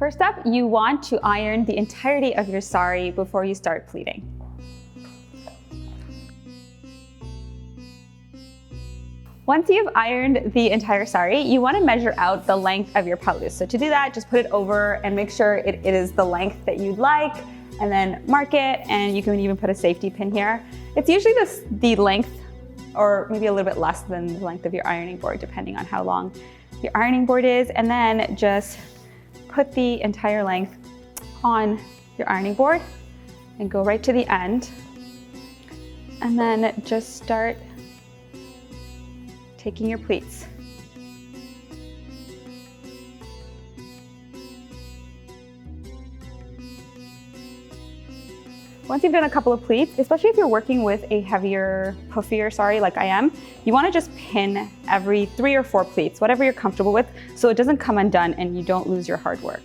First up, you want to iron the entirety of your sari before you start pleating. Once you've ironed the entire sari, you want to measure out the length of your pallu. So to do that, just put it over and make sure it is the length that you'd like, and then mark it, and you can even put a safety pin here. It's usually the length, or maybe a little bit less than the length of your ironing board, depending on how long your ironing board is, and then just put the entire length on your ironing board and go right to the end, and then just start taking your pleats. Once you've done a couple of pleats, especially if you're working with a heavier, puffier sari like I am, you want to just pin every 3 or 4 pleats, whatever you're comfortable with, so it doesn't come undone and you don't lose your hard work.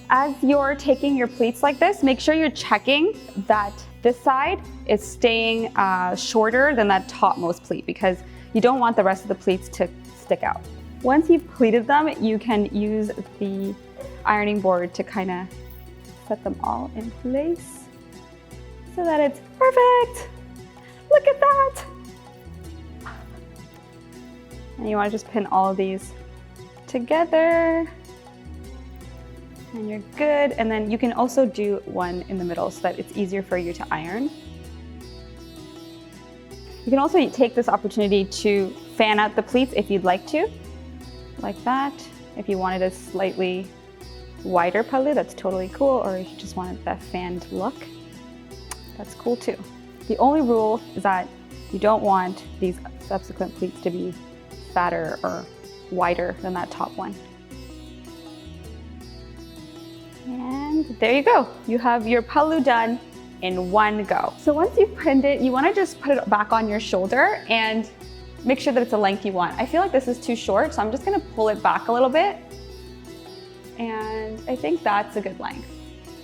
As you're taking your pleats like this, make sure you're checking that this side is staying shorter than that topmost pleat, because you don't want the rest of the pleats to stick out. Once you've pleated them, you can use the ironing board to kind of set them all in place so that it's perfect. Look at that. And you want to just pin all of these together. And you're good. And then you can also do one in the middle so that it's easier for you to iron. You can also take this opportunity to fan out the pleats if you'd like to, like that. If you wanted a slightly wider pallu, that's totally cool. Or if you just wanted that fanned look, that's cool too. The only rule is that you don't want these subsequent pleats to be fatter or wider than that top one. And there you go. You have your pallu done in one go. So once you've pinned it, you want to just put it back on your shoulder and make sure that it's the length you want. I feel like this is too short, so I'm just going to pull it back a little bit. And I think that's a good length.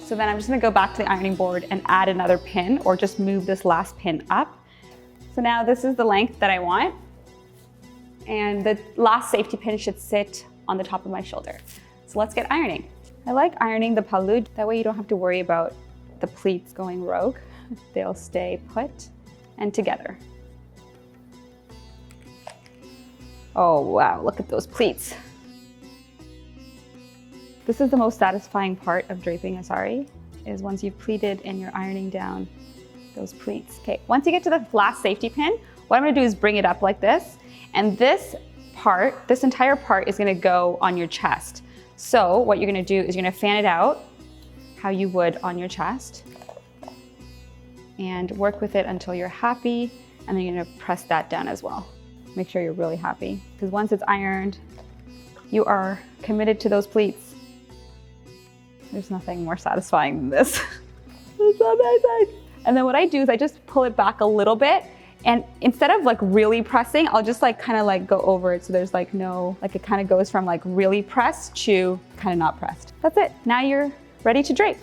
So then I'm just going to go back to the ironing board and add another pin, or just move this last pin up. So now this is the length that I want. And the last safety pin should sit on the top of my shoulder. So let's get ironing. I like ironing the pallu. That way you don't have to worry about the pleats going rogue. They'll stay put and together. Oh wow, look at those pleats. This is the most satisfying part of draping a sari, is once you've pleated and you're ironing down those pleats. Okay, once you get to the last safety pin, what I'm gonna do is bring it up like this, and this entire part is gonna go on your chest. So what you're gonna do is you're gonna fan it out how you would on your chest, and work with it until you're happy, and then you're gonna press that down as well. Make sure you're really happy, because once it's ironed, you are committed to those pleats. There's nothing more satisfying than this. It's amazing. And then what I do is I just pull it back a little bit, and instead of like really pressing, I'll just like kind of like go over it, so there's like no, like it kind of goes from like really pressed to kind of not pressed. That's it. Now you're ready to drape.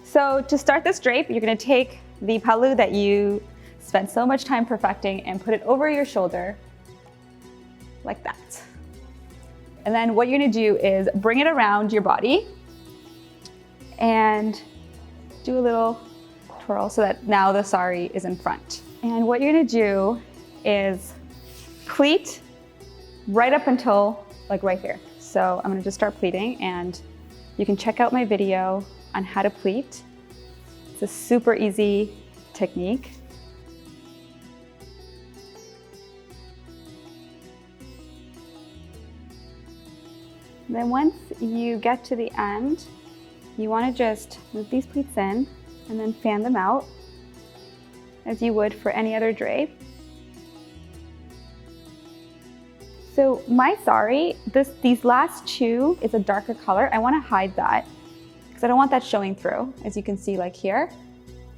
So to start this drape, you're gonna take the pallu that you spent so much time perfecting and put it over your shoulder like that. And then what you're gonna do is bring it around your body and do a little twirl so that now the sari is in front. And what you're gonna do is pleat right up until like right here. So I'm gonna just start pleating, and you can check out my video on how to pleat. It's a super easy technique. Then once you get to the end, you want to just move these pleats in and then fan them out as you would for any other drape. So my sari, these last two is a darker color. I want to hide that because I don't want that showing through, as you can see like here.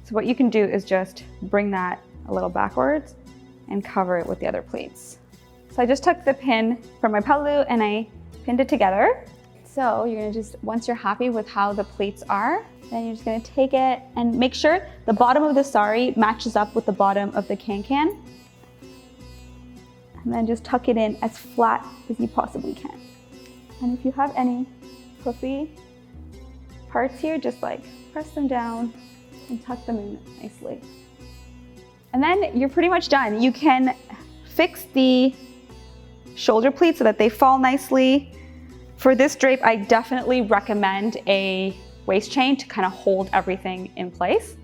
So what you can do is just bring that a little backwards and cover it with the other pleats. So I just took the pin from my pallu and I pinned it together. So you're gonna just, once you're happy with how the pleats are, then you're just gonna take it and make sure the bottom of the sari matches up with the bottom of the cancan. And then just tuck it in as flat as you possibly can. And if you have any puffy parts here, just like press them down and tuck them in nicely. And then you're pretty much done. You can fix the shoulder pleats so that they fall nicely. For this drape, I definitely recommend a waist chain to kind of hold everything in place.